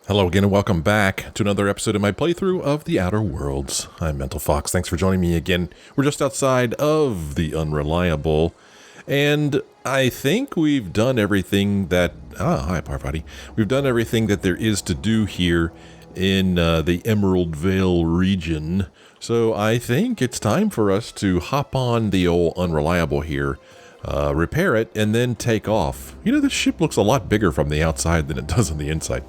Hello again and welcome back to another episode of my playthrough of The Outer Worlds. I'm Mental Fox. Thanks for joining me again. We're just outside of the Unreliable, and I think we've done everything that... hi Parvati. We've done everything that there is to do here in the Emerald Vale region, so I think it's time for us to hop on the old Unreliable here, repair it, and then take off. You know, this ship looks a lot bigger from the outside than it does on the inside.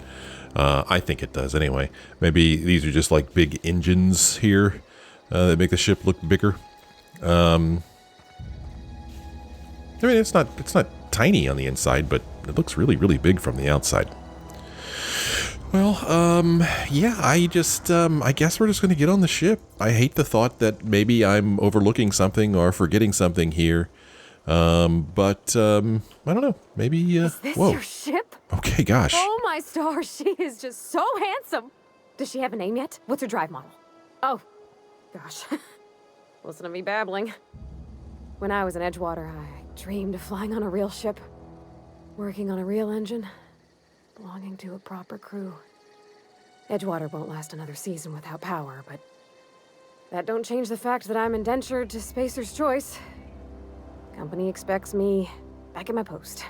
I think it does anyway. Maybe these are just like big engines here that make the ship look bigger. I mean, it's not tiny on the inside, but it looks really, really big from the outside. Well, yeah, I guess we're just going to get on the ship. I hate the thought that maybe I'm overlooking something or forgetting something here. But I don't know. Maybe, Is this your ship? Okay, gosh. Oh my stars, she is just so handsome. Does she have a name yet? What's her drive model? Oh, gosh. Listen to me babbling. When I was in Edgewater, I dreamed of flying on a real ship, working on a real engine, belonging to a proper crew. Edgewater won't last another season without power, but that don't change the fact that I'm indentured to Spacer's Choice. Company expects me back at my post.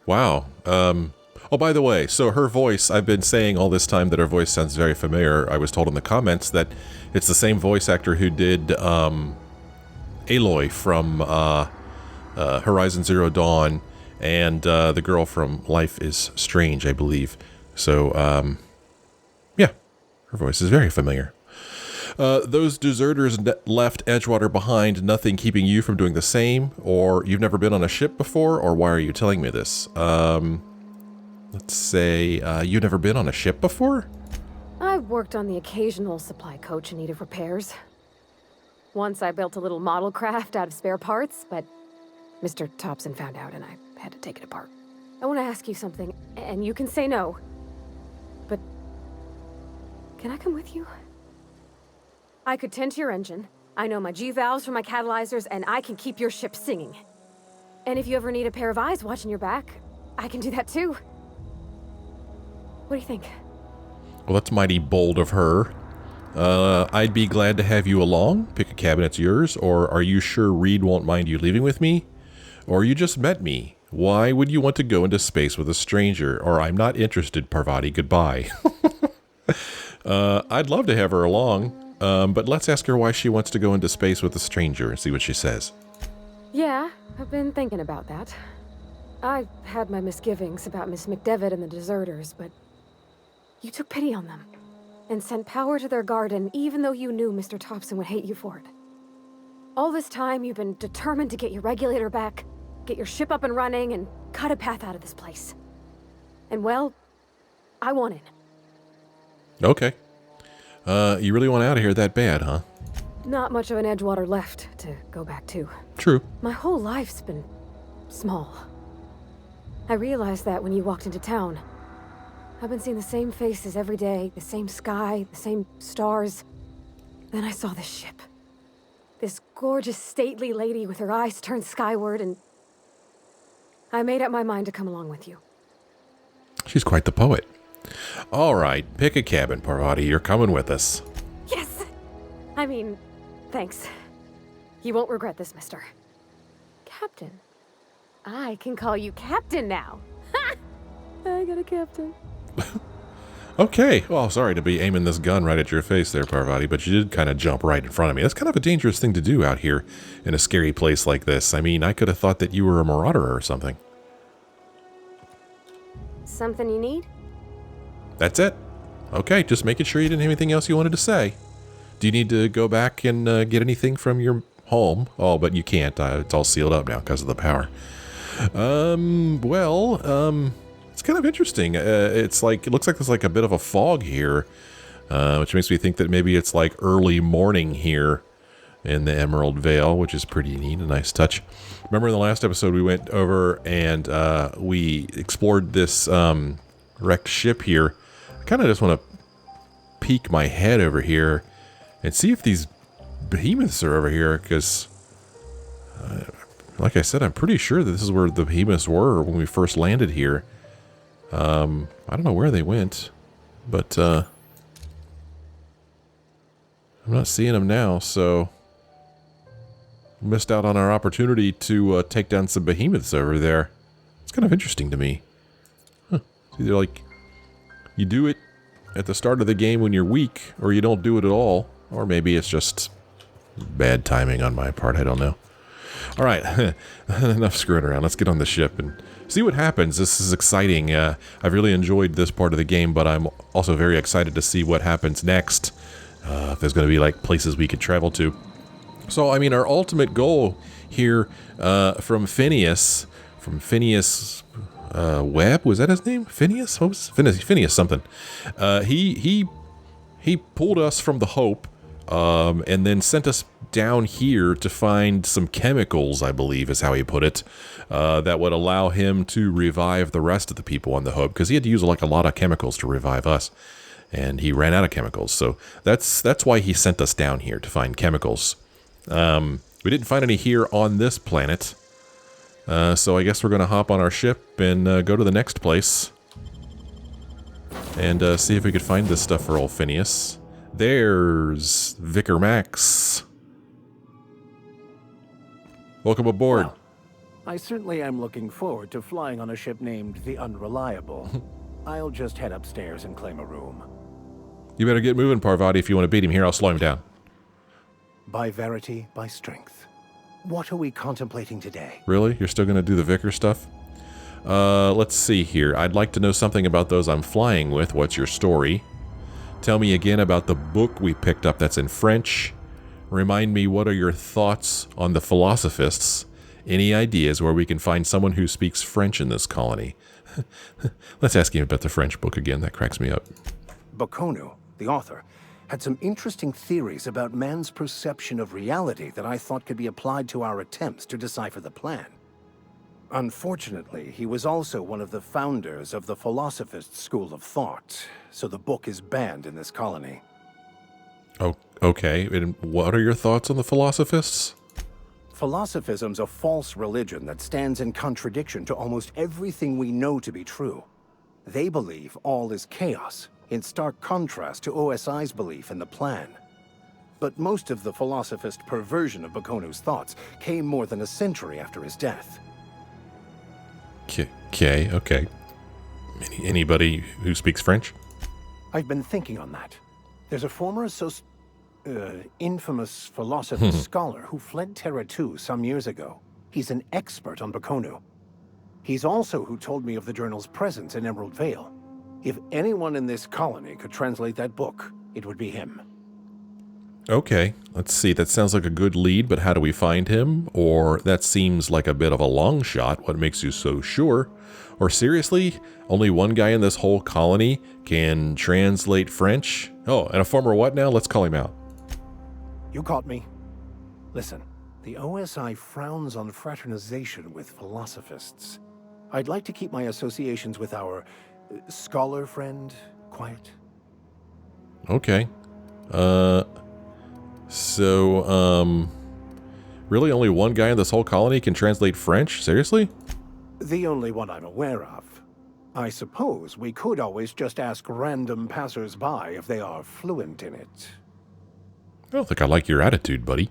Wow. Oh, by the way, so her voice, I've been saying all this time that her voice sounds very familiar. I was told in the comments that it's the same voice actor who did Aloy from Horizon Zero Dawn and the girl from Life is Strange, I believe. So, yeah, her voice is very familiar. Those deserters left Edgewater behind, nothing keeping you from doing the same, or you've never been on a ship before, or why are you telling me this? Let's say, you've never been on a ship before? I've worked on the occasional supply coach in need of repairs. Once I built a little model craft out of spare parts, but Mr. Thompson found out and I had to take it apart. I want to ask you something, and you can say no, but can I come with you? I could tend to your engine. I know my G-valves from my catalyzers, and I can keep your ship singing. And if you ever need a pair of eyes watching your back, I can do that too. What do you think? Well, that's mighty bold of her. I'd be glad to have you along. Pick a cabin, it's yours. Or are you sure Reed won't mind you leaving with me? Or you just met me. Why would you want to go into space with a stranger? Or I'm not interested, Parvati. Goodbye. I'd love to have her along. But let's ask her why she wants to go into space with a stranger and see what she says. Yeah, I've been thinking about that. I had my misgivings about Miss McDevitt and the deserters, but you took pity on them and sent power to their garden even though you knew Mr. Thompson would hate you for it. All this time, you've been determined to get your regulator back, get your ship up and running, and cut a path out of this place. And well, I want in. Okay. You really want out of here that bad, huh? Not much of an Edgewater left to go back to. True. My whole life's been small. I realized that when you walked into town. I've been seeing the same faces every day, the same sky, the same stars. Then I saw this ship. This gorgeous, stately lady with her eyes turned skyward, and I made up my mind to come along with you. She's quite the poet. All right, pick a cabin, Parvati. You're coming with us. Yes! I mean, thanks. You won't regret this, mister. Captain. I can call you Captain now. Ha! I got a captain. Okay. Well, sorry to be aiming this gun right at your face there, Parvati, but you did kind of jump right in front of me. That's kind of a dangerous thing to do out here in a scary place like this. I mean, I could have thought that you were a marauder or something. Something you need? That's it. Okay, just making sure you didn't have anything else you wanted to say. Do you need to go back and get anything from your home? Oh, but you can't. It's all sealed up now because of the power. It's kind of interesting. It looks like there's like a bit of a fog here, which makes me think that maybe it's like early morning here in the Emerald Vale, which is pretty neat, a nice touch. Remember in the last episode we went over and we explored this wrecked ship here. I kind of just want to peek my head over here and see if these behemoths are over here, because like I said, I'm pretty sure that this is where the behemoths were when we first landed here. I don't know where they went, but I'm not seeing them now, so missed out on our opportunity to take down some behemoths over there. It's kind of interesting to me. Huh. It's either like you do it at the start of the game when you're weak, or you don't do it at all, or maybe it's just bad timing on my part. I don't know. All right, enough screwing around. Let's get on the ship and see what happens. This is exciting. I've really enjoyed this part of the game, but I'm also very excited to see what happens next. If there's going to be like places we could travel to. So, I mean, our ultimate goal here from Phineas Webb, was that his name? Phineas? What was Phineas something. He pulled us from the Hope and then sent us down here to find some chemicals, I believe is how he put it, that would allow him to revive the rest of the people on the Hope, because he had to use like a lot of chemicals to revive us, and he ran out of chemicals. So that's why he sent us down here, to find chemicals. We didn't find any here on this planet, so I guess we're going to hop on our ship and go to the next place and see if we could find this stuff for old Phineas. There's Vicar Max. Welcome aboard. Well, I certainly am looking forward to flying on a ship named the Unreliable. I'll just head upstairs and claim a room. You better get moving, Parvati, if you want to beat him here. I'll slow him down. By verity, by strength. What are we contemplating today? Really? You're still going to do the Vicar stuff? Let's see here. I'd like to know something about those I'm flying with. What's your story? Tell me again about the book we picked up that's in French. Remind me, what are your thoughts on the philosophists? Any ideas where we can find someone who speaks French in this colony? Let's ask him about the French book again. That cracks me up. Bakonu, the author, had some interesting theories about man's perception of reality that I thought could be applied to our attempts to decipher the plan. Unfortunately, he was also one of the founders of the philosophist school of thought, so the book is banned in this colony. Oh, okay. And what are your thoughts on the philosophists? Philosophism's a false religion that stands in contradiction to almost everything we know to be true. They believe all is chaos, in stark contrast to OSI's belief in the plan. But most of the philosophist perversion of Bakonu's thoughts came more than a century after his death. Okay. Anybody who speaks French? I've been thinking on that. There's a former infamous philosopher scholar who fled Terra 2 some years ago. He's an expert on Bakonu. He's also who told me of the journal's presence in Emerald Vale. If anyone in this colony could translate that book, it would be him. Okay, let's see. That sounds like a good lead, but how do we find him? Or that seems like a bit of a long shot. What makes you so sure? Or seriously, only one guy in this whole colony can translate French? Oh, and a former what now? Let's call him out. You caught me. Listen, the OSI frowns on fraternization with philosophists. I'd like to keep my associations with our scholar friend quiet. Okay. Really only one guy in this whole colony can translate French? Seriously? The only one I'm aware of. I suppose we could always just ask random passers-by if they are fluent in it. I don't think I like your attitude, buddy.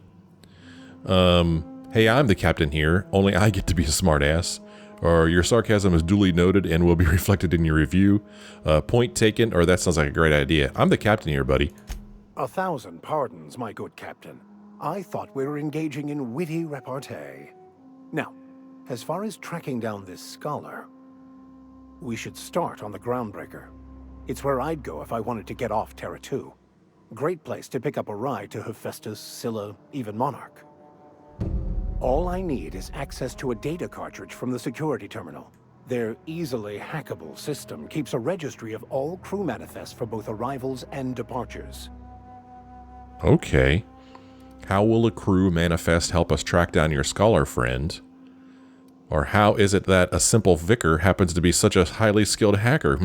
Hey, I'm the captain here. Only I get to be a smartass. Or your sarcasm is duly noted and will be reflected in your review. Point taken, or that sounds like a great idea. I'm the captain here, buddy. 1,000 pardons, my good captain. I thought we were engaging in witty repartee. Now, as far as tracking down this scholar, we should start on the Groundbreaker. It's where I'd go if I wanted to get off Terra 2. Great place to pick up a ride to Hephaestus, Scylla, even Monarch. All I need is access to a data cartridge from the security terminal. Their easily hackable system keeps a registry of all crew manifests for both arrivals and departures. Okay. How will a crew manifest help us track down your scholar friend? Or how is it that a simple vicar happens to be such a highly skilled hacker,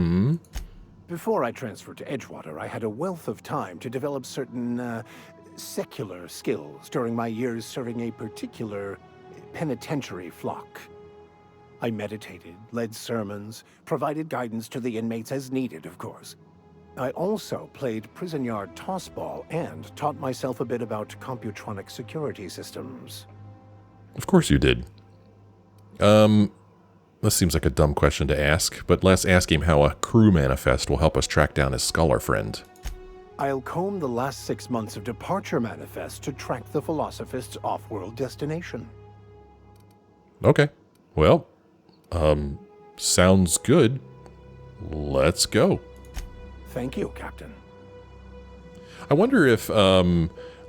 Before I transferred to Edgewater, I had a wealth of time to develop certain, secular skills during my years serving a particular penitentiary flock. I meditated, led sermons, provided guidance to the inmates as needed, of course. I also played prison yard tossball and taught myself a bit about computronic security systems. Of course you did. This seems like a dumb question to ask, but let's ask him how a crew manifest will help us track down his scholar friend. I'll comb the last 6 months of departure manifest to track the Philosophist's off-world destination. Okay. Well, sounds good. Let's go. Thank you, Captain. I wonder if,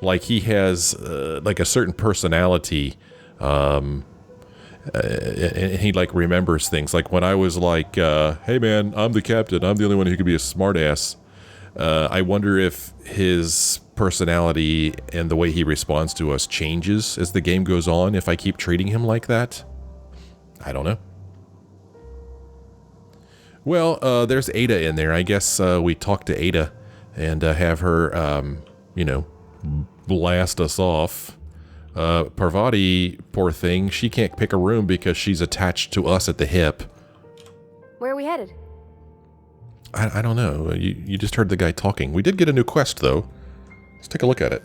like, he has, like, a certain personality, and he, like, remembers things. Like, when I was like, hey, man, I'm the captain. I'm the only one who could be a smartass. I wonder if his personality and the way he responds to us changes as the game goes on if I keep treating him like that. I don't know. Well, there's Ada in there. I guess we talk to Ada and have her, you know, blast us off. Parvati, poor thing, she can't pick a room because she's attached to us at the hip. Where are we headed? I don't know. You just heard the guy talking. We did get a new quest, though. Let's take a look at it.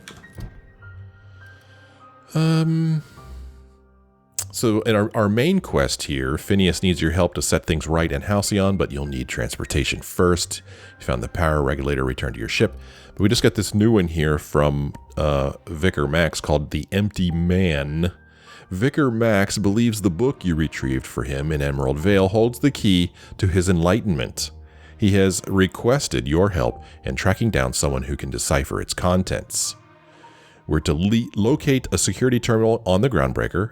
So in our main quest here, Phineas needs your help to set things right in Halcyon, but you'll need transportation first. You found the power regulator, return to your ship. But we just got this new one here from Vicar Max called The Empty Man. Vicar Max believes the book you retrieved for him in Emerald Vale holds the key to his enlightenment. He has requested your help in tracking down someone who can decipher its contents. We're to locate a security terminal on the Groundbreaker.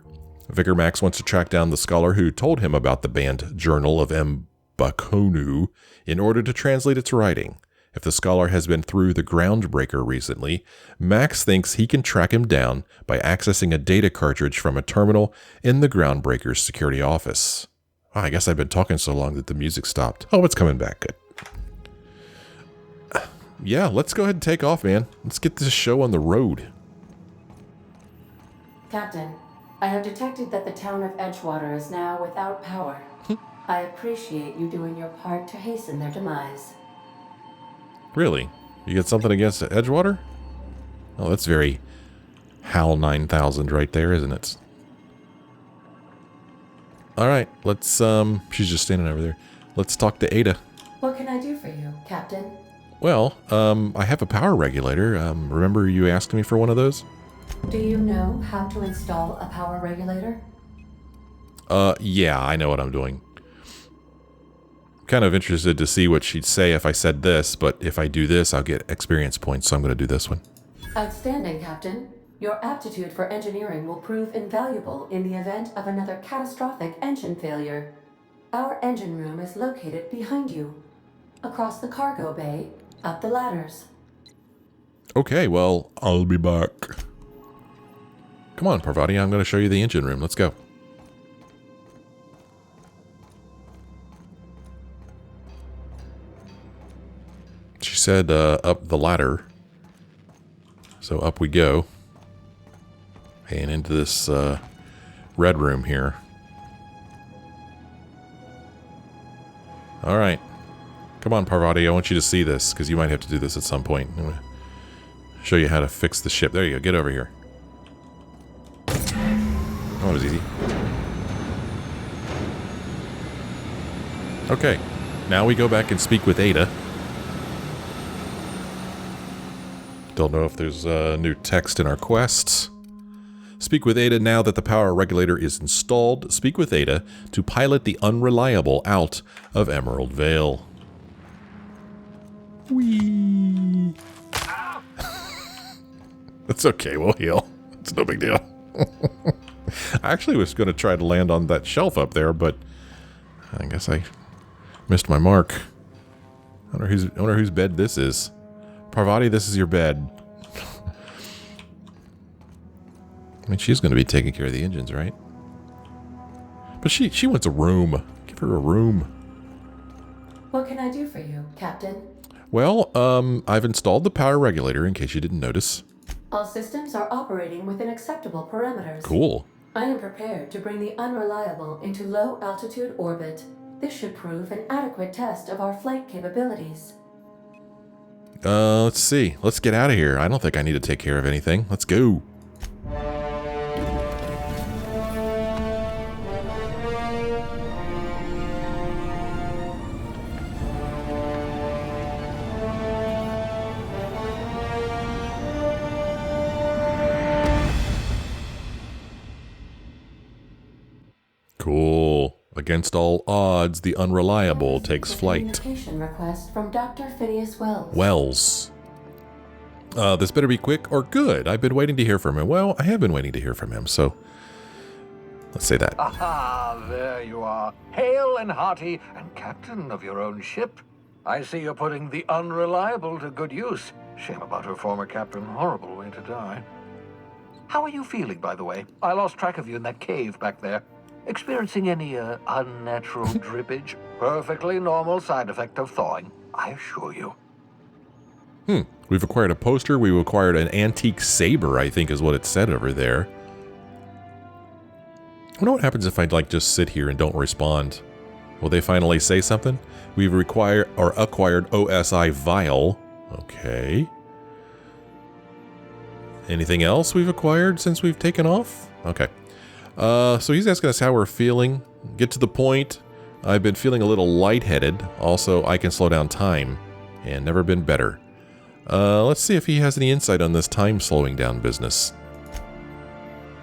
Vicar Max wants to track down the scholar who told him about the banned Journal of Mbakonu in order to translate its writing. If the scholar has been through the Groundbreaker recently, Max thinks he can track him down by accessing a data cartridge from a terminal in the Groundbreaker's security office. Oh, I guess I've been talking so long that the music stopped. Oh, it's coming back. Good. Yeah, let's go ahead and take off, man. Let's get this show on the road. Captain, I have detected that the town of Edgewater is now without power. I appreciate you doing your part to hasten their demise. Really? You got something against Edgewater? Oh, that's very HAL 9000 right there, isn't it? Alright, let's, she's just standing over there. Let's talk to Ada. What can I do for you, Captain? Well, I have a power regulator. Remember you asked me for one of those? Do you know how to install a power regulator? Yeah, I know what I'm doing. Kind of interested to see what she'd say if I said this, but if I do this, I'll get experience points, so I'm going to do this one. Outstanding, Captain. Your aptitude for engineering will prove invaluable in the event of another catastrophic engine failure. Our engine room is located behind you. Across the cargo bay, up the ladders. Okay, well, I'll be back. Come on, Parvati, I'm going to show you the engine room. Let's go. She said up the ladder. So up we go. And into this red room here. Alright. Come on, Parvati, I want you to see this, because you might have to do this at some point. I'm going to show you how to fix the ship. There you go, get over here. Oh, it was easy. Okay, now we go back and speak with Ada. Don't know if there's new text in our quests. Speak with Ada now that the power regulator is installed. Speak with Ada to pilot the Unreliable out of Emerald Vale. Whee! That's okay, we'll heal. It's no big deal. I actually was going to try to land on that shelf up there, but I guess I missed my mark. I wonder whose bed this is. Parvati, this is your bed. I mean, she's going to be taking care of the engines, right? But she wants a room. Give her a room. What can I do for you, Captain? Well, I've installed the power regulator in case you didn't notice. All systems are operating within acceptable parameters. Cool. I am prepared to bring the Unreliable into low-altitude orbit. This should prove an adequate test of our flight capabilities. Let's see. Let's get out of here. I don't think I need to take care of anything. Let's go. Cool. Against all odds, the Unreliable takes flight. Communication request from Dr. Phineas Wells. Wells. This better be quick or good. I've been waiting to hear from him. Well, I have been waiting to hear from him, so let's say that. Aha, there you are. Hale and hearty, and captain of your own ship. I see you're putting the Unreliable to good use. Shame about her former captain. Horrible way to die. How are you feeling, by the way? I lost track of you in that cave back there. Experiencing any unnatural drippage? Perfectly normal side effect of thawing, I assure you. We've acquired a poster. We've acquired an antique saber, I think is what it said over there. I wonder what happens if I'd just sit here and don't respond. Will they finally say something? We've acquired OSI vial. Okay. Anything else we've acquired since we've taken off? Okay. So he's asking us how we're feeling. Get to the point. I've been feeling a little lightheaded. Also, I can slow down time. And never been better. Let's see if he has any insight on this time slowing down business.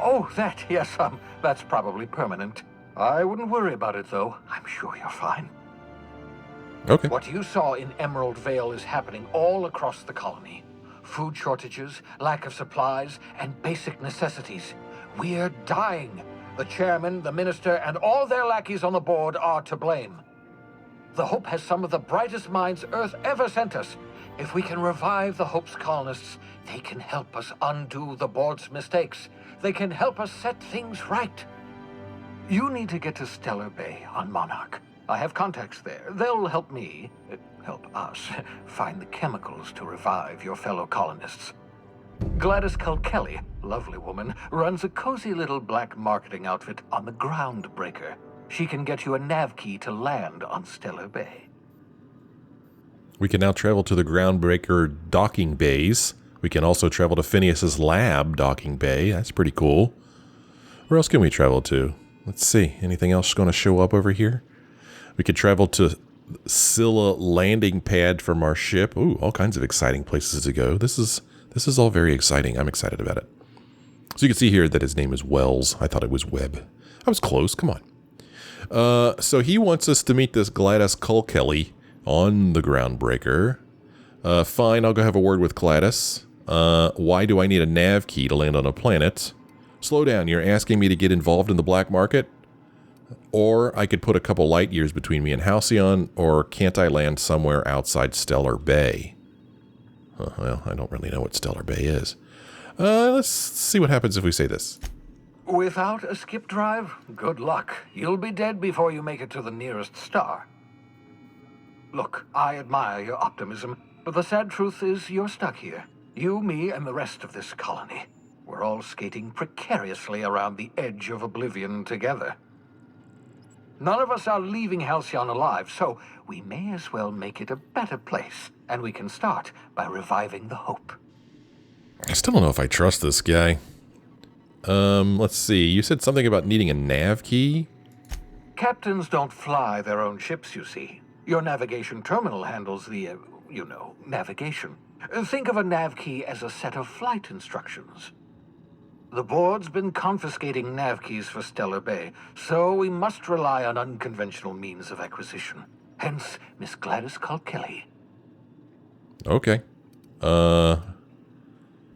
Oh, yes, that's probably permanent. I wouldn't worry about it, though. I'm sure you're fine. Okay. What you saw in Emerald Vale is happening all across the colony. Food shortages, lack of supplies, and basic necessities. We're dying. The chairman, the minister, and all their lackeys on the board are to blame. The Hope has some of the brightest minds Earth ever sent us. If we can revive the Hope's colonists, they can help us undo the board's mistakes. They can help us set things right. You need to get to Stellar Bay on Monarch. I have contacts there. They'll help help us, find the chemicals to revive your fellow colonists. Gladys Kelly, lovely woman, runs a cozy little black marketing outfit on the Groundbreaker. She can get you a nav key to land on Stellar Bay. We can now travel to the Groundbreaker docking bays. We can also travel to Phineas's lab docking bay. That's pretty cool. Where else can we travel to? Let's see. Anything else going to show up over here? We could travel to Scylla landing pad from our ship. Ooh, all kinds of exciting places to go. This is all very exciting. I'm excited about it. So you can see here that his name is Wells. I thought it was Webb. I was close. Come on. So he wants us to meet this Gladys Kelly on the Groundbreaker. Fine, I'll go have a word with Gladys. Why do I need a nav key to land on a planet? Slow down, you're asking me to get involved in the black market? Or I could put a couple light years between me and Halcyon, or can't I land somewhere outside Stellar Bay? Well, I don't really know what Stellar Bay is. Let's see what happens if we say this. Without a skip drive, good luck. You'll be dead before you make it to the nearest star. Look, I admire your optimism, but the sad truth is you're stuck here. You, me, and the rest of this colony. We're all skating precariously around the edge of oblivion together. None of us are leaving Halcyon alive, so we may as well make it a better place, and we can start by reviving the Hope. I still don't know if I trust this guy. Let's see. You said something about needing a nav key? Captains don't fly their own ships, you see. Your navigation terminal handles the, navigation. Think of a nav key as a set of flight instructions. The board's been confiscating nav keys for Stellar Bay, so we must rely on unconventional means of acquisition. Hence, Miss Gladys Kelly. Okay.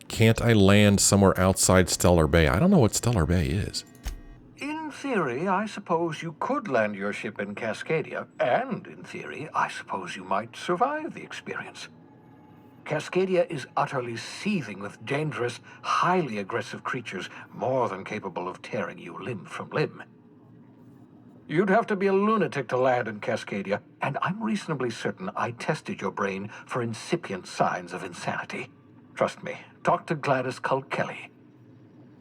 Can't I land somewhere outside Stellar Bay? I don't know what Stellar Bay is. In theory, I suppose you could land your ship in Cascadia, and in theory, I suppose you might survive the experience. Cascadia is utterly seething with dangerous, highly aggressive creatures, more than capable of tearing you limb from limb. You'd have to be a lunatic to land in Cascadia, and I'm reasonably certain I tested your brain for incipient signs of insanity. Trust me, talk to Gladys Kelly.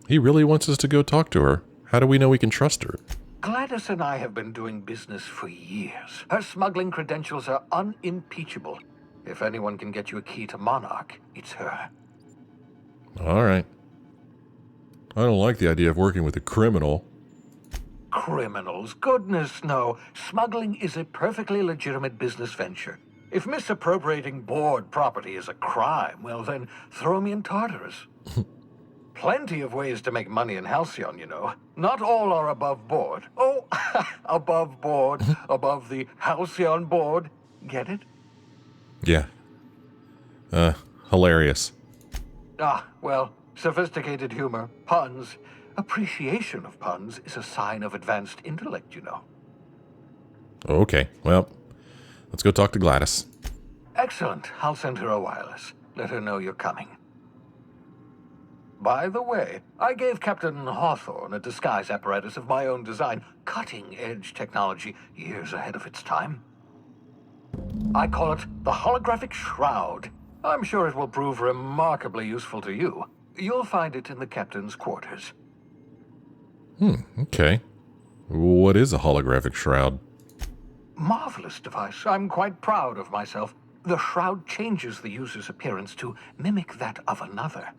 He really wants us to go talk to her. How do we know we can trust her? Gladys and I have been doing business for years. Her smuggling credentials are unimpeachable. If anyone can get you a key to Monarch, it's her. All right. I don't like the idea of working with a criminal. Criminals? Goodness, no. Smuggling is a perfectly legitimate business venture. If misappropriating board property is a crime, well then, throw me in Tartarus. Plenty of ways to make money in Halcyon, you know. Not all are above board. Oh, above board, above the Halcyon board. Get it? Yeah. Hilarious. Ah, well, sophisticated humor, puns. Appreciation of puns is a sign of advanced intellect, you know. Okay, well, let's go talk to Gladys. Excellent. I'll send her a wireless. Let her know you're coming. By the way, I gave Captain Hawthorne a disguise apparatus of my own design, cutting-edge technology, years ahead of its time. I call it the holographic shroud. I'm sure it will prove remarkably useful to you. You'll find it in the captain's quarters. Okay. What is a holographic shroud? Marvelous device. I'm quite proud of myself. The shroud changes the user's appearance to mimic that of another.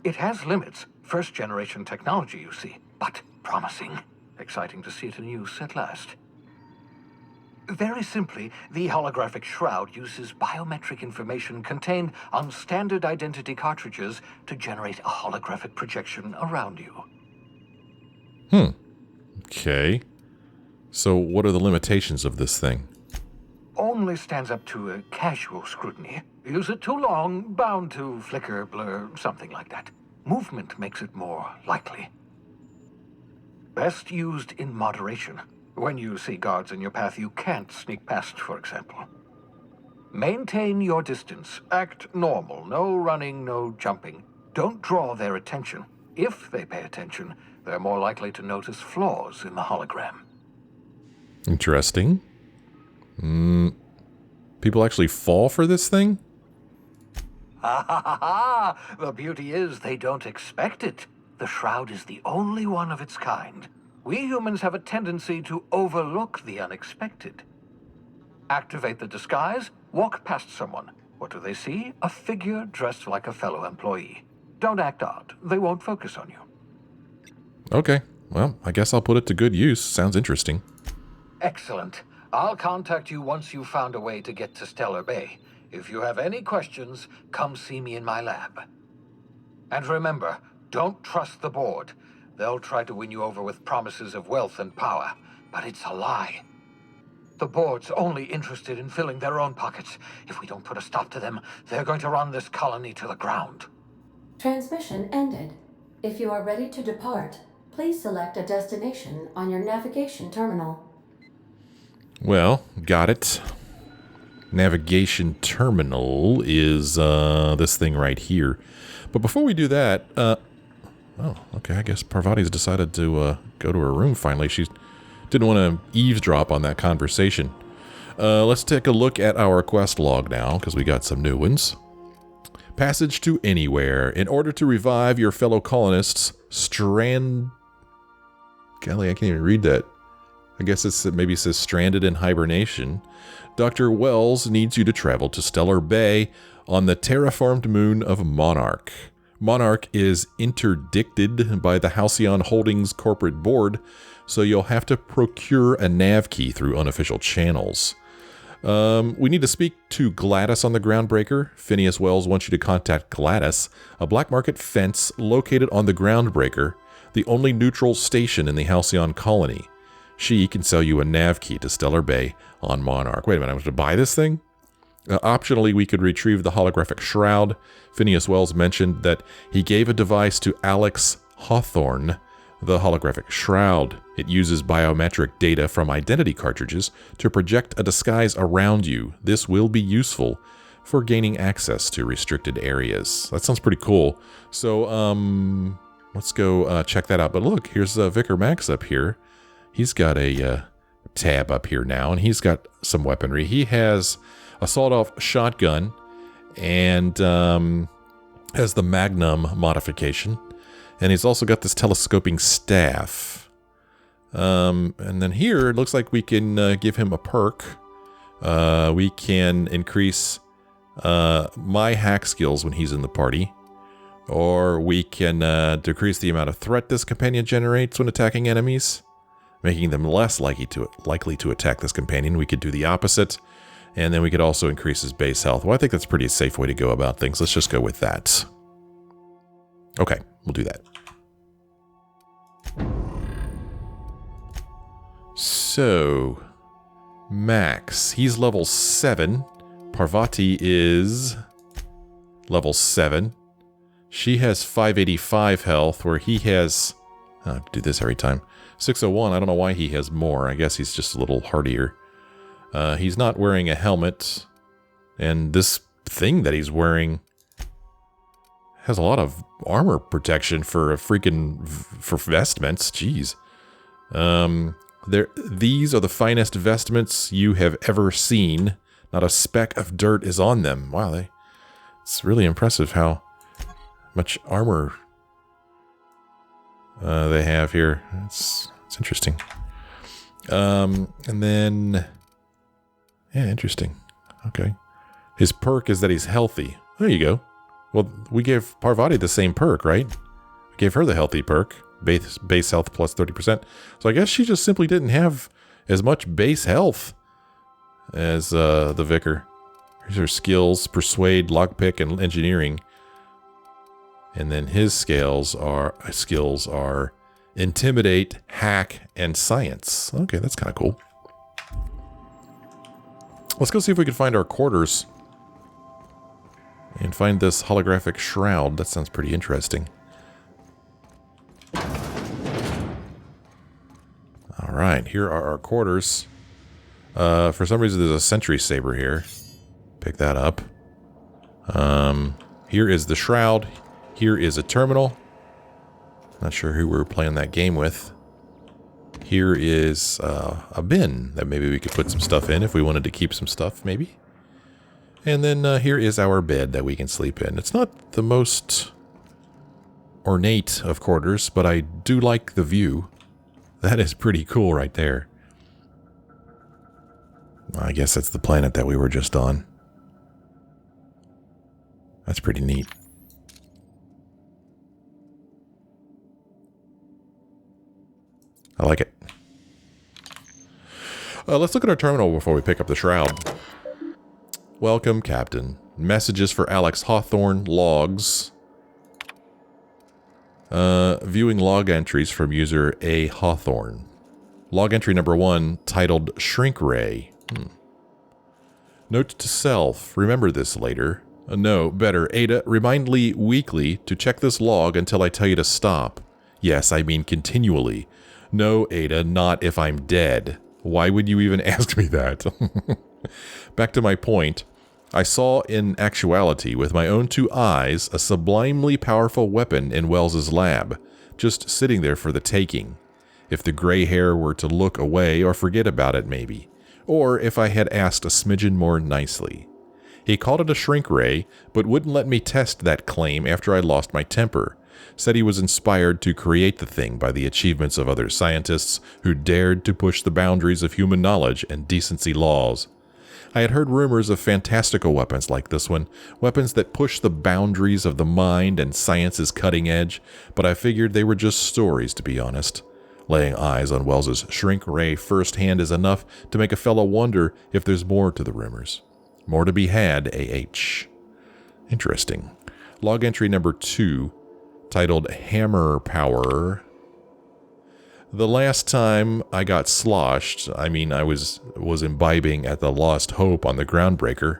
It has limits, first-generation technology, you see, but promising. Exciting to see it in use at last. Very simply, the holographic shroud uses biometric information contained on standard identity cartridges to generate a holographic projection around you. Okay. So what are the limitations of this thing? Only stands up to a casual scrutiny. Use it too long, bound to flicker, blur, something like that. Movement makes it more likely. Best used in moderation. When you see guards in your path you can't sneak past, for example. Maintain your distance. Act normal. No running, no jumping. Don't draw their attention. If they pay attention, they're more likely to notice flaws in the hologram. Interesting. People actually fall for this thing? Ha ha ha ha! The beauty is they don't expect it. The shroud is the only one of its kind. We humans have a tendency to overlook the unexpected. Activate the disguise, walk past someone. What do they see? A figure dressed like a fellow employee. Don't act odd. They won't focus on you. Okay. Well, I guess I'll put it to good use. Sounds interesting. Excellent. I'll contact you once you've found a way to get to Stellar Bay. If you have any questions, come see me in my lab. And remember, don't trust the board. They'll try to win you over with promises of wealth and power, but it's a lie. The board's only interested in filling their own pockets. If we don't put a stop to them, they're going to run this colony to the ground. Transmission ended. If you are ready to depart, please select a destination on your navigation terminal. Well, got it. Navigation terminal is this thing right here. But before we do that, oh, okay, I guess Parvati's decided to go to her room finally. She didn't want to eavesdrop on that conversation. Let's take a look at our quest log now, because we got some new ones. Passage to Anywhere. In order to revive your fellow colonists, Golly, I can't even read that. I guess maybe it says stranded in hibernation. Dr. Wells needs you to travel to Stellar Bay on the terraformed moon of Monarch. Monarch is interdicted by the Halcyon Holdings corporate board, so you'll have to procure a nav key through unofficial channels. We need to speak to Gladys on the Groundbreaker. Phineas Wells wants you to contact Gladys, a black market fence located on the Groundbreaker, the only neutral station in the Halcyon colony. She can sell you a nav key to Stellar Bay on Monarch. Wait a minute, I have to buy this thing? Optionally, we could retrieve the holographic shroud. Phineas Wells mentioned that he gave a device to Alex Hawthorne, the holographic shroud. It uses biometric data from identity cartridges to project a disguise around you. This will be useful for gaining access to restricted areas. That sounds pretty cool. So, let's go check that out. But look, here's Vicar Max up here. He's got a tab up here now, and he's got some weaponry. He has a sawed-off shotgun and has the Magnum modification. And he's also got this telescoping staff. And then here, it looks like we can give him a perk. We can increase my hack skills when he's in the party. Or we can decrease the amount of threat this companion generates when attacking enemies, making them less likely to attack this companion. We could do the opposite. And then we could also increase his base health. Well, I think that's a pretty safe way to go about things. Let's just go with that. Okay, we'll do that. So, Max, he's level 7. Parvati is level 7. She has 585 health, where he has... I have to do this every time. 601, I don't know why he has more. I guess he's just a little hardier. He's not wearing a helmet. And this thing that he's wearing has a lot of armor protection for for vestments. Jeez. These are the finest vestments you have ever seen. Not a speck of dirt is on them. Wow, it's really impressive how much armor they have here. It's interesting. And then, yeah, interesting. Okay, his perk is that he's healthy. There you go. Well, we gave Parvati the same perk, right? We gave her the healthy perk, base health plus 30%. So I guess she just simply didn't have as much base health as the Vicar. Here's her skills: persuade, lockpick, and engineering. And then his skills are intimidate, hack, and science. Okay, that's kind of cool. Let's go see if we can find our quarters and find this holographic shroud. That sounds pretty interesting. Alright, here are our quarters. For some reason there's a sentry saber here. Pick that up. Here is the shroud. Here is a terminal. Not sure who we're playing that game with. Here is a bin that maybe we could put some stuff in if we wanted to keep some stuff, maybe. And then here is our bed that we can sleep in. It's not the most ornate of quarters, but I do like the view. That is pretty cool right there. I guess that's the planet that we were just on. That's pretty neat. I like it. Let's look at our terminal before we pick up the shroud. Welcome, Captain. Messages for Alex Hawthorne. Logs. Viewing log entries from user A. Hawthorne. Log entry number 1, titled Shrink Ray. Note to self, remember this later. No, better, Ada, remind me weekly to check this log until I tell you to stop. Yes, I mean continually. No, Ada, not if I'm dead. Why would you even ask me that? Back to my point. I saw in actuality with my own 2 eyes a sublimely powerful weapon in Wells's lab, just sitting there for the taking. If the gray hair were to look away or forget about it maybe, or if I had asked a smidgen more nicely. He called it a shrink ray, but wouldn't let me test that claim after I lost my temper. Said he was inspired to create the thing by the achievements of other scientists who dared to push the boundaries of human knowledge and decency laws. I had heard rumors of fantastical weapons like this one, weapons that push the boundaries of the mind and science's cutting edge, but I figured they were just stories, to be honest. Laying eyes on Wells's shrink ray firsthand is enough to make a fellow wonder if there's more to the rumors. More to be had, AH. Interesting. Log entry number 2, titled Hammer Power. The last time I got sloshed, I mean I was imbibing at the Lost Hope on the Groundbreaker.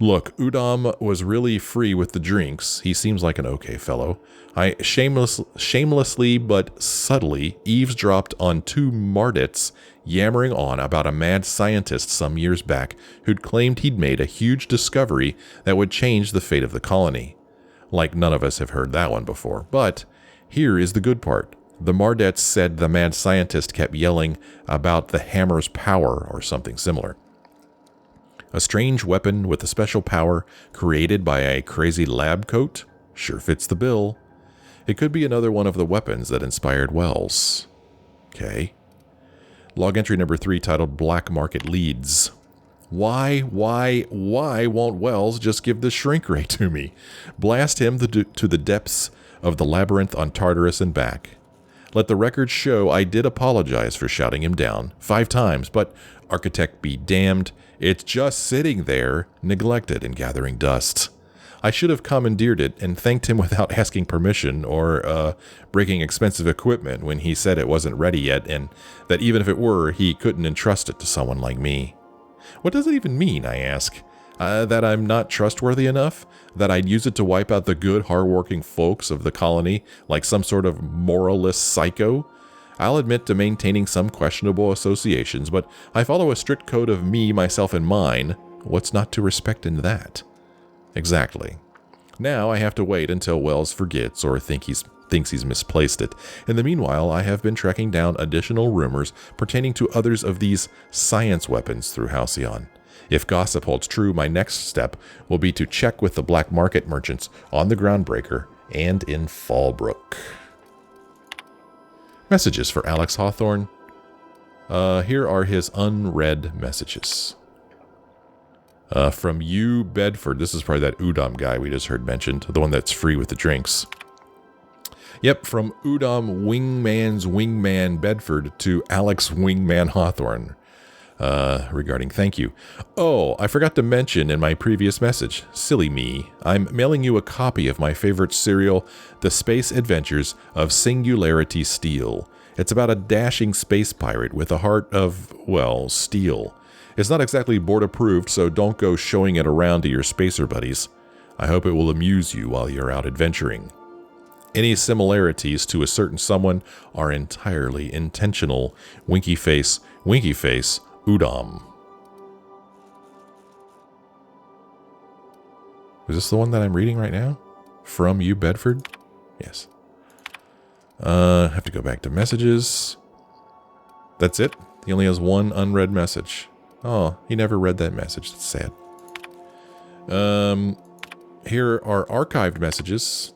Look, Udam was really free with the drinks. He seems like an okay fellow. I shamelessly but subtly eavesdropped on 2 Mardits yammering on about a mad scientist some years back who'd claimed he'd made a huge discovery that would change the fate of the colony. Like none of us have heard that one before. But here is the good part. The Mardets said the mad scientist kept yelling about the hammer's power or something similar. A strange weapon with a special power created by a crazy lab coat? Sure fits the bill. It could be another one of the weapons that inspired Wells. Okay. Log entry number 3 titled Black Market Leads. Why won't Wells just give the shrink ray to me? Blast him to the depths of the labyrinth on Tartarus and back. Let the record show I did apologize for shouting him down 5 times, but architect be damned, it's just sitting there, neglected and gathering dust. I should have commandeered it and thanked him without asking permission or breaking expensive equipment when he said it wasn't ready yet, and that even if it were, he couldn't entrust it to someone like me. What does it even mean, I ask? That I'm not trustworthy enough? That I'd use it to wipe out the good, hard-working folks of the colony like some sort of moralist psycho? I'll admit to maintaining some questionable associations, but I follow a strict code of me, myself, and mine. What's not to respect in that? Exactly. Now I have to wait until Wells forgets or thinks he's misplaced it. In the meanwhile, I have been tracking down additional rumors pertaining to others of these science weapons through Halcyon. If gossip holds true, my next step will be to check with the black market merchants on the Groundbreaker and in Fallbrook. Messages for Alex Hawthorne. Here are his unread messages. From you, Bedford. This is probably that Udom guy we just heard mentioned, the one that's free with the drinks. Yep, from Udom Wingman's Wingman Bedford to Alex Wingman Hawthorne. Regarding thank you. Oh, I forgot to mention in my previous message. Silly me. I'm mailing you a copy of my favorite serial, The Space Adventures of Singularity Steel. It's about a dashing space pirate with a heart of, well, steel. It's not exactly board approved, so don't go showing it around to your spacer buddies. I hope it will amuse you while you're out adventuring. Any similarities to a certain someone are entirely intentional. Winky face, Udom. Is this the one that I'm reading right now? From you, Bedford? Yes. Have to go back to messages. That's it? He only has one unread message. Oh, he never read that message. That's sad. Here are archived messages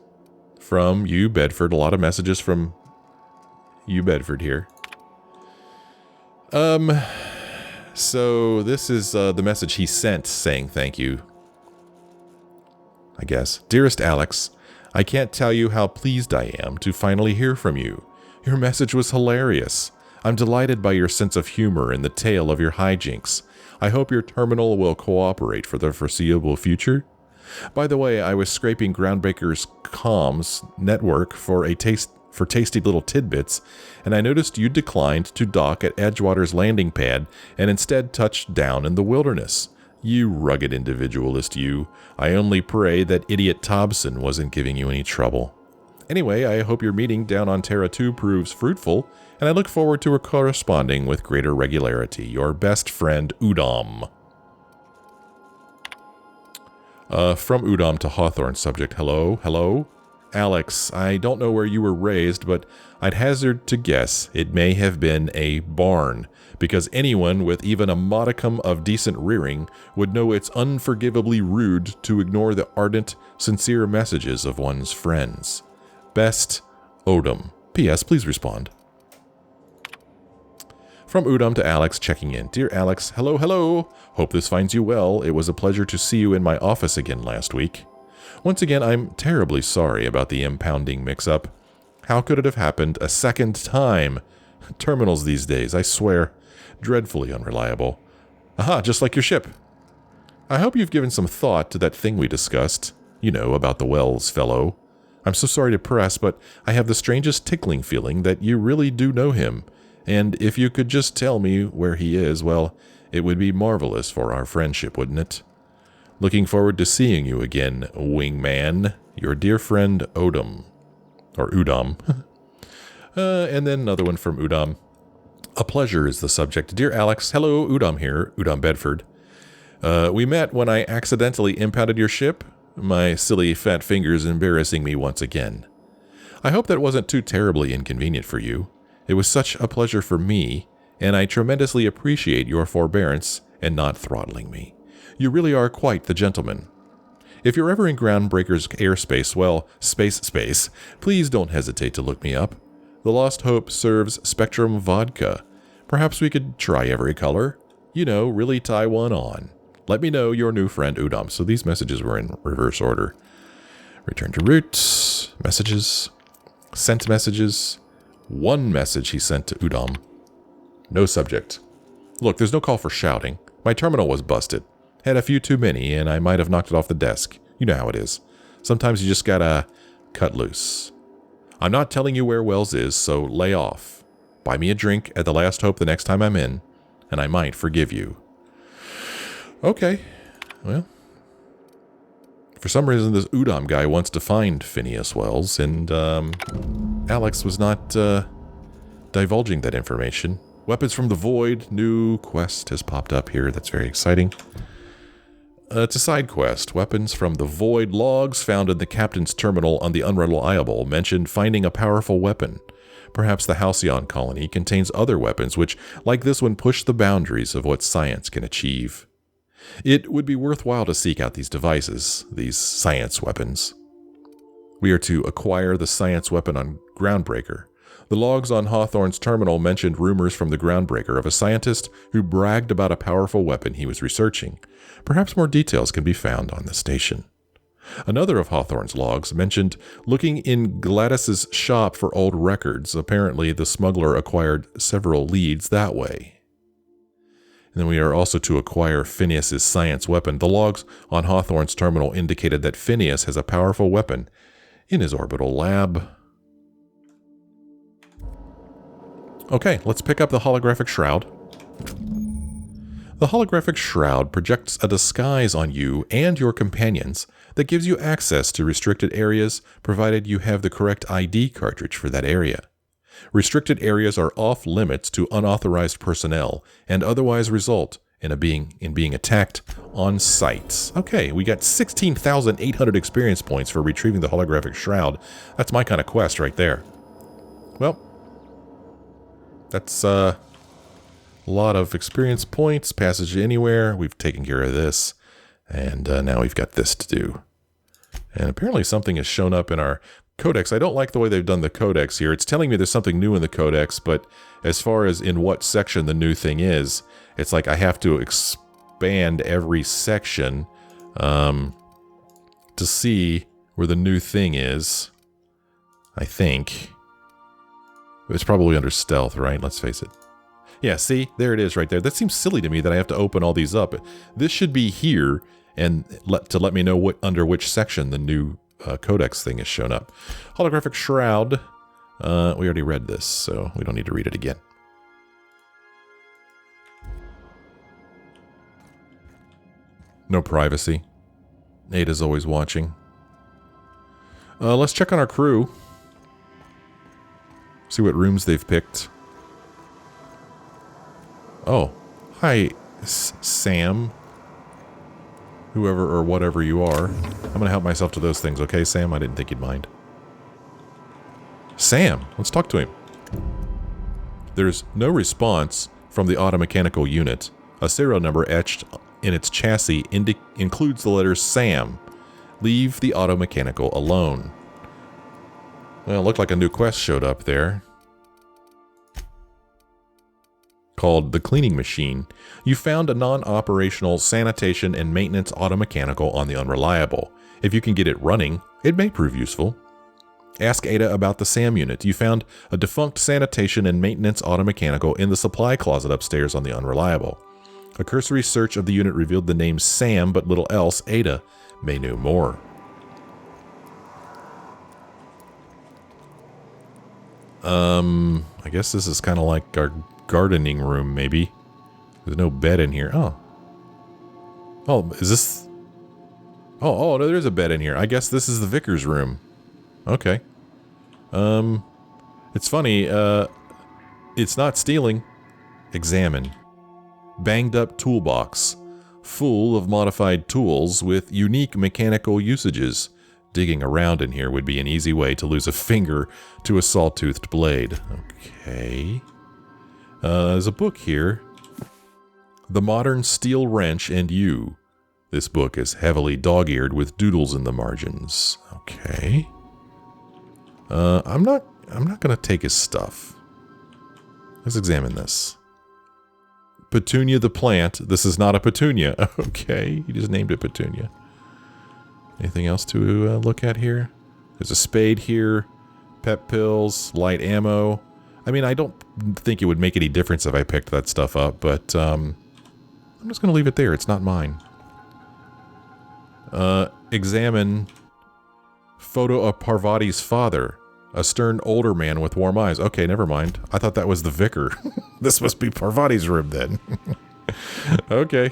from you, Bedford. A lot of messages from you, Bedford here. So this is the message he sent saying thank you. I guess. Dearest Alex, I can't tell you how pleased I am to finally hear from you. Your message was hilarious. I'm delighted by your sense of humor and the tale of your hijinks. I hope your terminal will cooperate for the foreseeable future. By the way, I was scraping Groundbreaker's comms network for tasty little tidbits, and I noticed you declined to dock at Edgewater's landing pad and instead touched down in the wilderness. You rugged individualist, you. I only pray that idiot Thompson wasn't giving you any trouble. Anyway, I hope your meeting down on Terra 2 proves fruitful, and I look forward to corresponding with greater regularity. Your best friend, Udom. From Udom to Hawthorne, subject, hello? Alex, I don't know where you were raised, but I'd hazard to guess it may have been a barn, because anyone with even a modicum of decent rearing would know it's unforgivably rude to ignore the ardent, sincere messages of one's friends. Best, Odom. P.S. Please respond. From Udom to Alex, checking in. Dear Alex, hello. Hope this finds you well. It was a pleasure to see you in my office again last week. Once again, I'm terribly sorry about the impounding mix-up. How could it have happened a second time? Terminals these days, I swear. Dreadfully unreliable. Aha, just like your ship. I hope you've given some thought to that thing we discussed. You know, about the Wells fellow. I'm so sorry to press, but I have the strangest tickling feeling that you really do know him. And if you could just tell me where he is, well, it would be marvelous for our friendship, wouldn't it? Looking forward to seeing you again, wingman. Your dear friend, Odom. Or Udom. And then another one from Udom. A pleasure is the subject. Dear Alex, hello, Udom here, Udom Bedford. We met when I accidentally impounded your ship. My silly fat fingers embarrassing me once again. I hope that wasn't too terribly inconvenient for you. It was such a pleasure for me, and I tremendously appreciate your forbearance and not throttling me. You really are quite the gentleman. If you're ever in Groundbreaker's airspace, well, space, please don't hesitate to look me up. The Lost Hope serves Spectrum vodka. Perhaps we could try every color. You know, really tie one on. Let me know, your new friend Udom. So these messages were in reverse order. Return to root. Messages. Sent messages. One message he sent to Udom. No subject. Look, there's no call for shouting. My terminal was busted. Had a few too many, and I might have knocked it off the desk. You know how it is. Sometimes you just gotta cut loose. I'm not telling you where Wells is, so lay off. Buy me a drink at the Last Hope the next time I'm in, and I might forgive you. Okay. Well. For some reason, this Udom guy wants to find Phineas Wells, and Alex was not divulging that information. Weapons from the Void. New quest has popped up here. That's very exciting. It's a side quest. Weapons from the Void. Logs found in the captain's terminal on the Unreliable mentioned finding a powerful weapon. Perhaps the Halcyon colony contains other weapons which, like this one, push the boundaries of what science can achieve. It would be worthwhile to seek out these devices, these science weapons. We are to acquire the science weapon on Groundbreaker. The logs on Hawthorne's terminal mentioned rumors from the Groundbreaker of a scientist who bragged about a powerful weapon he was researching. Perhaps more details can be found on the station. Another of Hawthorne's logs mentioned looking in Gladys's shop for old records. Apparently, the smuggler acquired several leads that way. And then we are also to acquire Phineas's science weapon. The logs on Hawthorne's terminal indicated that Phineas has a powerful weapon in his orbital lab. Okay, let's pick up the holographic shroud. The holographic shroud projects a disguise on you and your companions that gives you access to restricted areas, provided you have the correct ID cartridge for that area. Restricted areas are off limits to unauthorized personnel and otherwise result in being attacked on sight. Okay, we got 16,800 experience points for retrieving the holographic shroud. That's my kind of quest right there. Well, that's a lot of experience points. Passage anywhere. We've taken care of this. And now we've got this to do. And apparently something has shown up in our codex. I don't like the way they've done the codex here. It's telling me there's something new in the codex, but as far as in what section the new thing is, it's like I have to expand every section to see where the new thing is. I think. It's probably under stealth, right? Let's face it. Yeah, see? There it is right there. That seems silly to me that I have to open all these up. This should be here and to let me know under which section the new codex thing has shown up. Holographic shroud. We already read this, so we don't need to read it again. No privacy. Ada's always watching. Let's check on our crew. See what rooms they've picked. Oh, hi, Sam. Whoever or whatever you are. I'm going to help myself to those things, okay, Sam? I didn't think you'd mind. Sam, let's talk to him. There's no response from the automechanical unit. A serial number etched in its chassis includes the letter Sam. Leave the automechanical alone. Well, it looked like a new quest showed up there. Called the Cleaning Machine. You found a non-operational sanitation and maintenance automechanical on the Unreliable. If you can get it running, it may prove useful. Ask Ada about the SAM unit. You found a defunct sanitation and maintenance automechanical in the supply closet upstairs on the Unreliable. A cursory search of the unit revealed the name Sam, but little else. Ada may know more. I guess this is kind of like our gardening room, maybe. There's no bed in here. Oh, is this... Oh, no, there's a bed in here. I guess this is the vicar's room. Okay. It's funny, it's not stealing. Examine. Banged up toolbox. Full of modified tools with unique mechanical usages. Digging around in here would be an easy way to lose a finger to a saw-toothed blade. Okay. There's a book here. The Modern Steel Wrench and You. This book is heavily dog-eared with doodles in the margins. Okay. I'm not going to take his stuff. Let's examine this. Petunia the plant. This is not a petunia. Okay, he just named it Petunia. Anything else to look at here? There's a spade here. Pep pills, light ammo. I mean, I don't think it would make any difference if I picked that stuff up, but I'm just going to leave it there. It's not mine. Examine photo of Parvati's father. A stern older man with warm eyes. Okay, never mind. I thought that was the vicar. This must be Parvati's room then. Okay.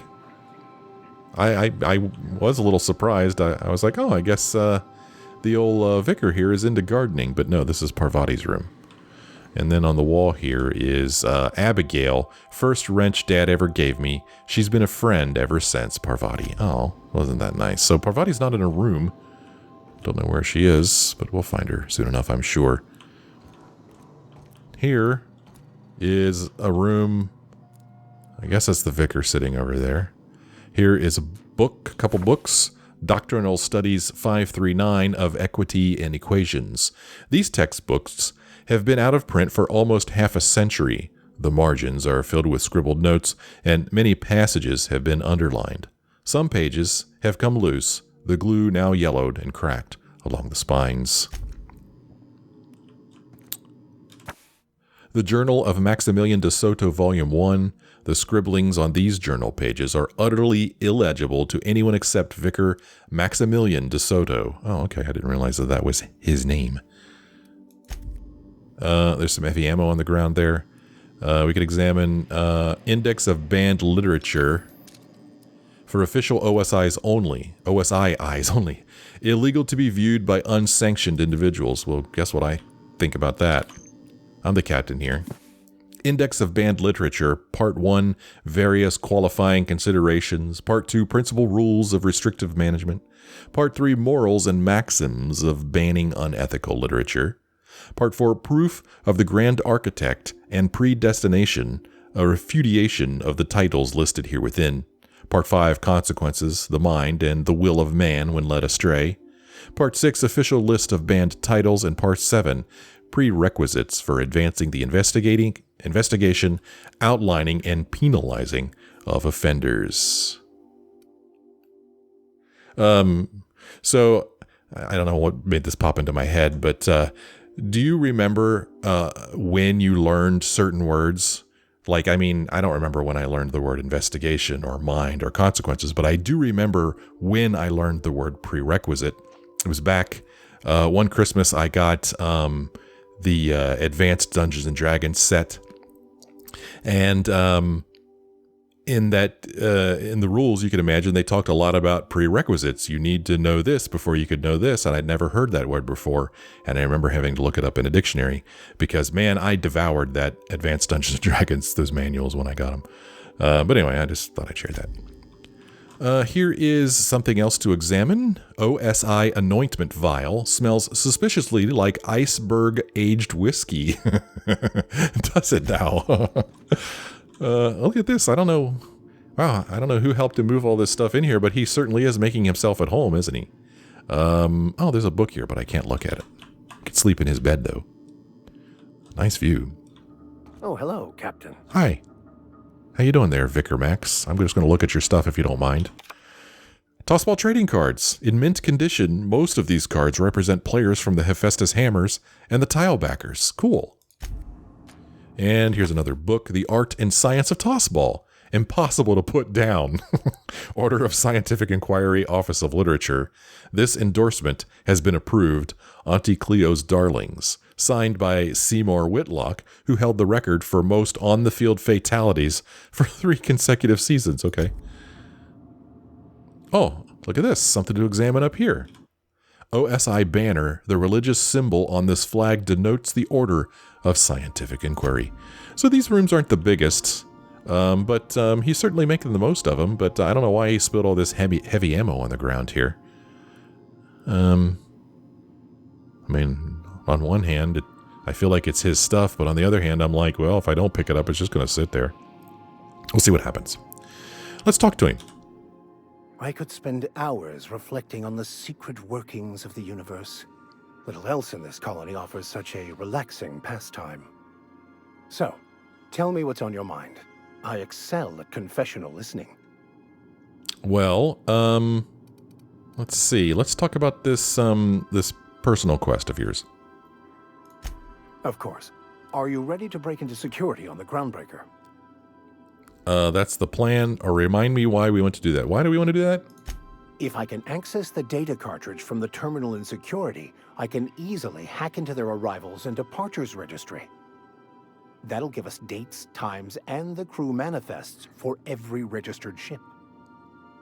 I was a little surprised. I was like, oh, I guess the old vicar here is into gardening. But no, this is Parvati's room. And then on the wall here is Abigail. First wrench Dad ever gave me. She's been a friend ever since, Parvati. Oh, wasn't that nice? So Parvati's not in a room. Don't know where she is, but we'll find her soon enough, I'm sure. Here is a room. I guess that's the vicar sitting over there. Here is a book, a couple books. Doctrinal Studies 539 of Equity and Equations. These textbooks have been out of print for almost half a century. The margins are filled with scribbled notes, and many passages have been underlined. Some pages have come loose, the glue now yellowed and cracked along the spines. The Journal of Maximilian de Soto, Volume 1. The scribblings on these journal pages are utterly illegible to anyone except Vicar Maximilian de Soto. Oh, okay, I didn't realize that was his name. There's some heavy ammo on the ground there. We could examine Index of Banned Literature for official OSI eyes only. Illegal to be viewed by unsanctioned individuals. Well, guess what I think about that? I'm the captain here. Index of Banned Literature, Part 1, Various Qualifying Considerations, Part 2, Principal Rules of Restrictive Management, Part 3, Morals and Maxims of Banning Unethical Literature, Part 4, Proof of the Grand Architect and Predestination, a refutation of the titles listed here within, Part 5, Consequences, the Mind and the Will of Man when led astray, Part 6, Official List of Banned Titles, and Part 7, Prerequisites for Advancing the Investigation, Outlining, and Penalizing of Offenders. So, I don't know what made this pop into my head, but do you remember when you learned certain words? Like, I mean, I don't remember when I learned the word investigation or mind or consequences, but I do remember when I learned the word prerequisite. It was back one Christmas I got the Advanced Dungeons and Dragons set. And in the rules, you can imagine they talked a lot about prerequisites. You need to know this before you could know this, and I'd never heard that word before. And I remember having to look it up in a dictionary because, man, I devoured that Advanced Dungeons and Dragons, those manuals when I got them. But anyway, I just thought I'd share that. Here is something else to examine. OSI anointment vial smells suspiciously like iceberg aged whiskey. Does it now? Look at this. I don't know. Wow, I don't know who helped him move all this stuff in here, but he certainly is making himself at home, isn't he? Oh, there's a book here, but I can't look at it. I could sleep in his bed, though. Nice view. Oh, hello, Captain. Hi. How you doing there, Vicar Max? I'm just going to look at your stuff if you don't mind. Tossball trading cards. In mint condition, most of these cards represent players from the Hephaestus Hammers and the Tilebackers. Cool. And here's another book, The Art and Science of Tossball. Impossible to put down. Order of Scientific Inquiry, Office of Literature. This endorsement has been approved. Auntie Cleo's Darlings. Signed by Seymour Whitlock, who held the record for most on-the-field fatalities for 3 consecutive seasons. Okay. Oh, look at this. Something to examine up here. OSI banner. The religious symbol on this flag denotes the Order of Scientific Inquiry. So these rooms aren't the biggest, but he's certainly making the most of them. But I don't know why he spilled all this heavy ammo on the ground here. I mean, on one hand, I feel like it's his stuff, but on the other hand, I'm like, well, if I don't pick it up, it's just going to sit there. We'll see what happens. Let's talk to him. I could spend hours reflecting on the secret workings of the universe. Little else in this colony offers such a relaxing pastime. So, tell me what's on your mind. I excel at confessional listening. Well, let's see. Let's talk about this this personal quest of yours. Of course. Are you ready to break into security on the Groundbreaker? That's the plan. Or remind me why we want to do that. Why do we want to do that? If I can access the data cartridge from the terminal in security, I can easily hack into their arrivals and departures registry. That'll give us dates, times, and the crew manifests for every registered ship.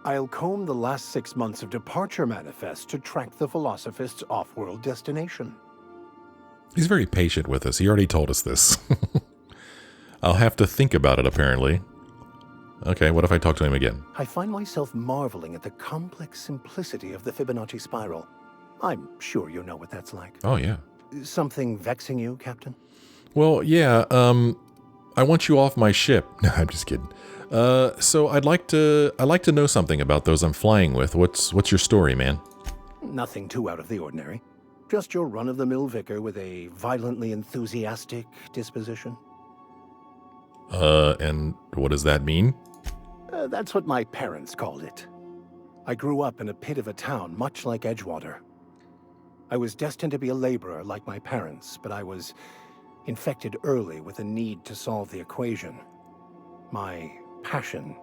I'll comb the last 6 months of departure manifests to track the Philosophist's off-world destination. He's very patient with us. He already told us this. I'll have to think about it, apparently. Okay, what if I talk to him again? I find myself marveling at the complex simplicity of the Fibonacci spiral. I'm sure you know what that's like. Oh, yeah. Something vexing you, Captain? Well, yeah, I want you off my ship. No, I'm just kidding. So I'd like to know something about those I'm flying with. What's your story, man? Nothing too out of the ordinary. Just your run-of-the-mill vicar with a violently enthusiastic disposition. And what does that mean? That's what my parents called it. I grew up in a pit of a town much like Edgewater. I was destined to be a laborer like my parents, but I was infected early with a need to solve the equation. My passion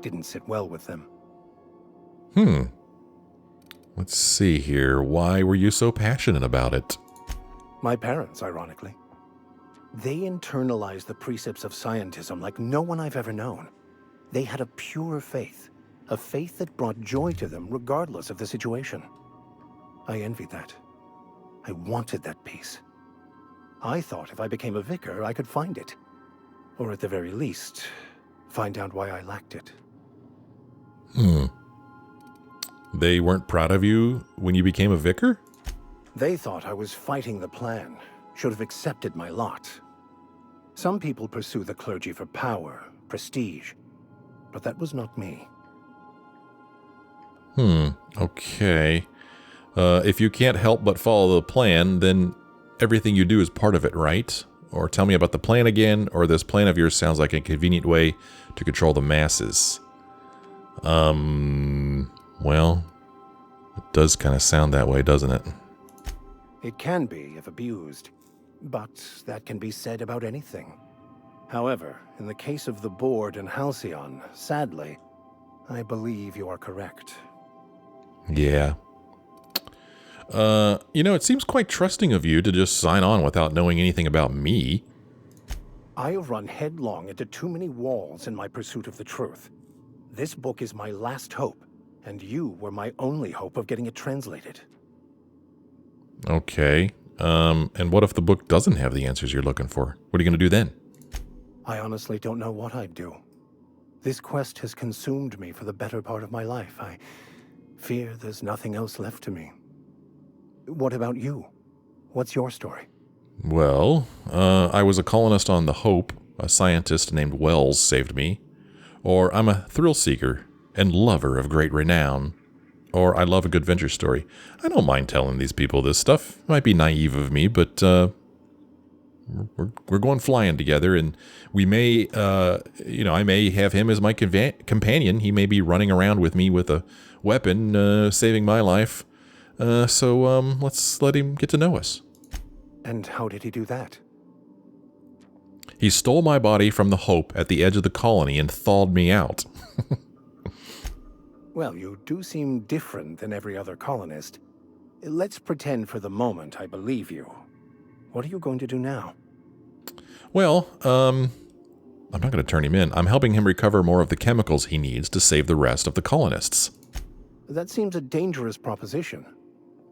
didn't sit well with them. Let's see here. Why were you so passionate about it? My parents, ironically. They internalized the precepts of scientism like no one I've ever known. They had a pure faith, a faith that brought joy to them regardless of the situation. I envied that. I wanted that peace. I thought if I became a vicar, I could find it. Or at the very least, find out why I lacked it. They weren't proud of you when you became a vicar? They thought I was fighting the plan, should have accepted my lot. Some people pursue the clergy for power, prestige, but that was not me. Okay. If you can't help but follow the plan, then everything you do is part of it, right? Or tell me about the plan again, or this plan of yours sounds like a convenient way to control the masses. Well, it does kind of sound that way, doesn't it? It can be if abused, but that can be said about anything. However, in the case of the board and Halcyon, sadly, I believe you are correct. Yeah. It seems quite trusting of you to just sign on without knowing anything about me. I have run headlong into too many walls in my pursuit of the truth. This book is my last hope, and you were my only hope of getting it translated. Okay. And what if the book doesn't have the answers you're looking for? What are you going to do then? I honestly don't know what I'd do. This quest has consumed me for the better part of my life. I fear there's nothing else left to me. What about you? What's your story? Well, I was a colonist on the Hope. A scientist named Wells saved me. Or I'm a thrill seeker and lover of great renown. Or I love a good venture story. I don't mind telling these people this stuff. It might be naive of me, but we're going flying together, and we may, I may have him as my companion. He may be running around with me with a weapon, saving my life. So let's let him get to know us. And how did he do that? He stole my body from the Hope at the edge of the colony and thawed me out. Well, you do seem different than every other colonist. Let's pretend for the moment I believe you. What are you going to do now? Well, I'm not going to turn him in. I'm helping him recover more of the chemicals he needs to save the rest of the colonists. That seems a dangerous proposition.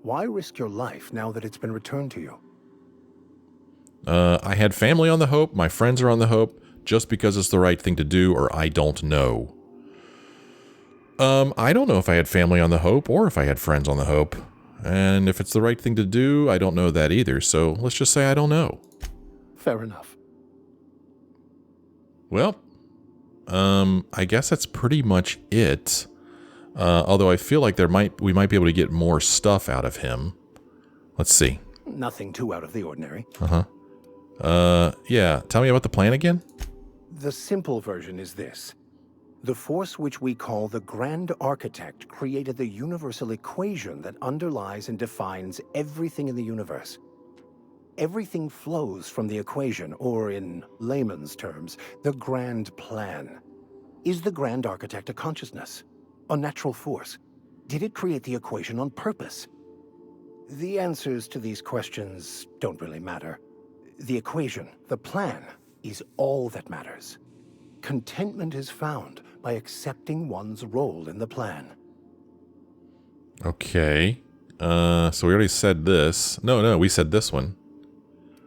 Why risk your life now that it's been returned to you? I had family on the Hope. My friends are on the Hope. Just because it's the right thing to do, or I don't know. I don't know if I had family on the Hope or if I had friends on the Hope. And if it's the right thing to do, I don't know that either. So let's just say I don't know. Fair enough. Well, I guess that's pretty much it. Although I feel like we might be able to get more stuff out of him. Let's see. Nothing too out of the ordinary. Yeah. Tell me about the plan again. The simple version is this. The force which we call the Grand Architect created the universal equation that underlies and defines everything in the universe. Everything flows from the equation, or in layman's terms, the grand plan. Is the Grand Architect a consciousness? A natural force? Did it create the equation on purpose? The answers to these questions don't really matter. The equation, the plan, is all that matters. Contentment is found by accepting one's role in the plan. Okay. So we already said this. No, we said this one.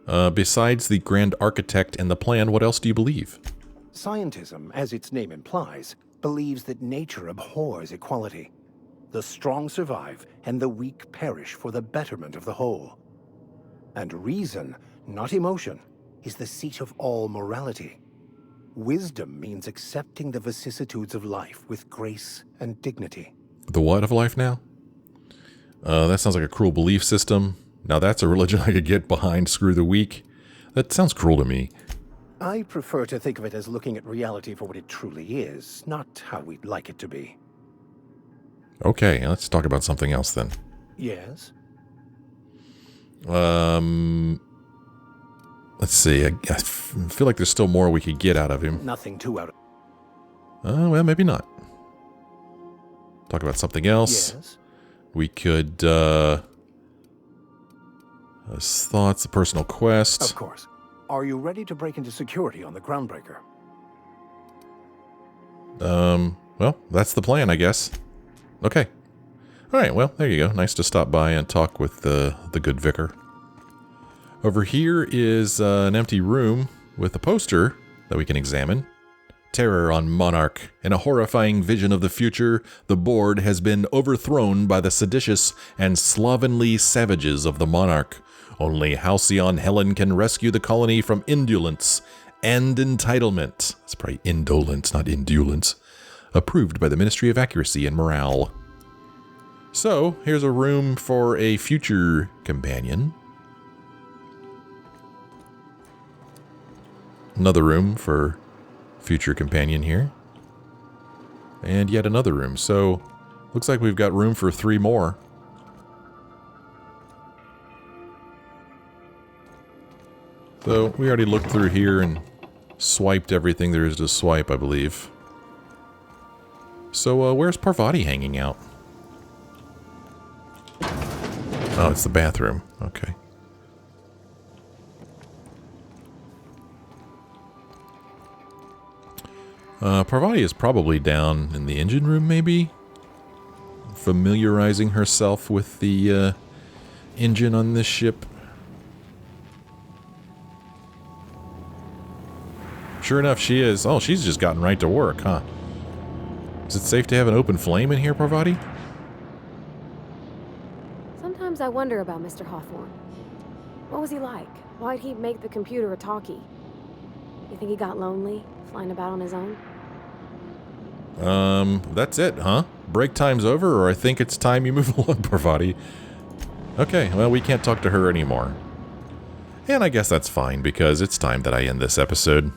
Besides the Grand Architect and the plan, what else do you believe? Scientism, as its name implies, believes that nature abhors equality. The strong survive, and the weak perish for the betterment of the whole. And reason, not emotion, is the seat of all morality. Wisdom means accepting the vicissitudes of life with grace and dignity. The what of life now? That sounds like a cruel belief system. Now that's a religion I could get behind. Screw the weak. That sounds cruel to me. I prefer to think of it as looking at reality for what it truly is, not how we'd like it to be. Okay, let's talk about something else then. Yes? Let's see. I feel like there's still more we could get out of him. Nothing too out of... Well, maybe not. Talk about something else. Yes? We could, his thoughts, a personal quest. Of course. Are you ready to break into security on the Groundbreaker? Well, that's the plan, I guess. Okay. All right, well, there you go. Nice to stop by and talk with the good vicar. Over here is an empty room with a poster that we can examine. Terror on Monarch. In a horrifying vision of the future, the board has been overthrown by the seditious and slovenly savages of the Monarch. Only Halcyon Helen can rescue the colony from indolence and entitlement. It's probably indolence, not indolence. Approved by the Ministry of Accuracy and Morale. So, here's a room for a future companion. Another room for future companion here. And yet another room. So, looks like we've got room for 3 more. So, we already looked through here and swiped everything there is to swipe, I believe. So, where's Parvati hanging out? Oh, it's the bathroom. Okay. Parvati is probably down in the engine room, maybe? Familiarizing herself with the engine on this ship. Sure enough, she is. Oh, she's just gotten right to work, huh? Is it safe to have an open flame in here, Parvati? Sometimes I wonder about Mr. Hawthorne. What was he like? Why'd he make the computer a talkie? You think he got lonely, flying about on his own? That's it, huh? Break time's over, or I think it's time you move along, Parvati. Okay, well, we can't talk to her anymore. And I guess that's fine, because it's time that I end this episode.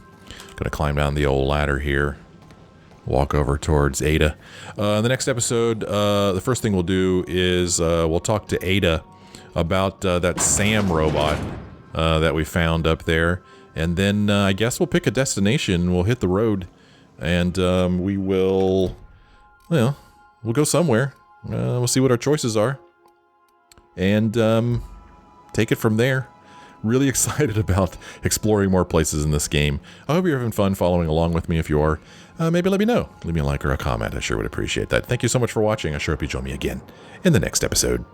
Gonna climb down the old ladder here. Walk over towards Ada. In the next episode, the first thing we'll do is we'll talk to Ada about that Sam robot that we found up there. And then I guess we'll pick a destination. We'll hit the road. And we will, well, we'll go somewhere. We'll see what our choices are. And take it from there. Really excited about exploring more places in this game. I hope you're having fun following along with me. If you are, maybe let me know. Leave me a like or a comment. I sure would appreciate that. Thank you so much for watching. I sure hope you join me again in the next episode.